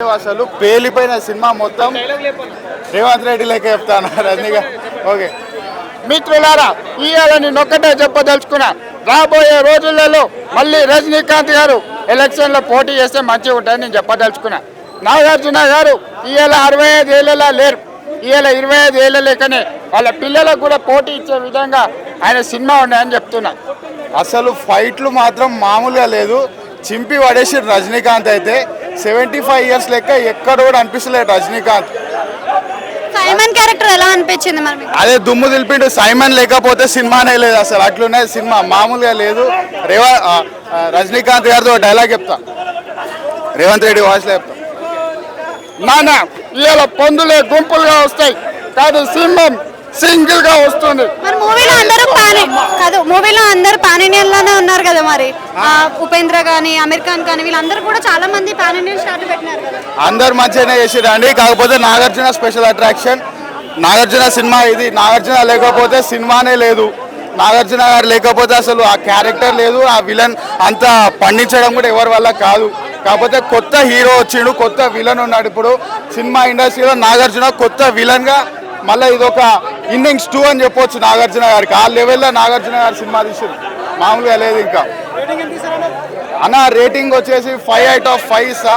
అసలు పేలిపోయిన సినిమా మొత్తం రేవంత్ రెడ్డి లెక్క చెప్తాను రజనీగా. ఓకే మిత్రులారా, ఇవాళ నేను ఒక్కటే చెప్పదలుచుకున్నా, రాబోయే రోజులలో మళ్ళీ రజనీకాంత్ గారు ఎలక్షన్లో పోటీ చేస్తే మంచిగా ఉంటుందని నేను చెప్పదలుచుకున్నా. నాగార్జున గారు ఇవాళ 65 ఏళ్ళలా లేరు, ఇవాళ 25 ఏళ్ళ లెక్కనే వాళ్ళ పిల్లలకు కూడా పోటీ ఇచ్చే విధంగా ఆయన సినిమా ఉన్నాయని చెప్తున్నా. అసలు ఫైట్లు మాత్రం మామూలుగా లేదు, చింపి పడేసి రజనీకాంత్ అయితే 75 ఇయర్స్ లెక్క ఎక్కడ కూడా అనిపిస్తలేదు రజనీకాంత్. సైమన్ క్యారెక్టర్ ఎలా అనిపించింది మరి మీకు? అదే దుమ్ము దిల్పిండు, సైమన్ లేకపోతే సినిమానే లేదు అసలు, అట్లున్నది సినిమా, మామూలుగా లేదు. రజనీకాంత్ గారితో డైలాగ్ చెప్తా, రేవంత్ రెడ్డి వాయిస్లో చెప్తా. నాన్న ఇవాళ పందులే గుంపులుగా వస్తాయి కాదు, సింహం సింగిల్ గా వస్తుంది. మరి మూవీలో అందరూ పాన్ ఇండియన్ లోనే ఉన్నారు కదా, మరి ఉపేంద్ర గానీ అమీర్ ఖాన్ కానీ వీళ్ళందరూ కూడా చాలా మంది పాన్ ఇండియన్ స్టార్ట్ పెట్టినారు కదా. అందరు మంచిగానే చేసిరండి, కాకపోతే Nagarjuna special attraction. Nagarjuna cinema ఇది, నాగార్జున లేకపోతే సినిమానే లేదు. నాగార్జున గారు లేకపోతే అసలు ఆ క్యారెక్టర్ లేదు, ఆ విలన్ అంత పండించడం కూడా ఎవరి వల్ల కాదు. కాకపోతే కొత్త హీరో వచ్చిండు, కొత్త విలన్ ఉన్నాడు. ఇప్పుడు సినిమా ఇండస్ట్రీలో నాగార్జున కొత్త విలన్ గా మళ్ళీ ఇదొక ఇన్నింగ్స్ 2 అని చెప్పొచ్చు నాగార్జున గారికి. ఆ లెవెల్లో నాగార్జున గారు సినిమా తీసారు, మామూలుగా లేదు. ఇంకా అన్న రేటింగ్ వచ్చేసి 5/5 ఇస్తా.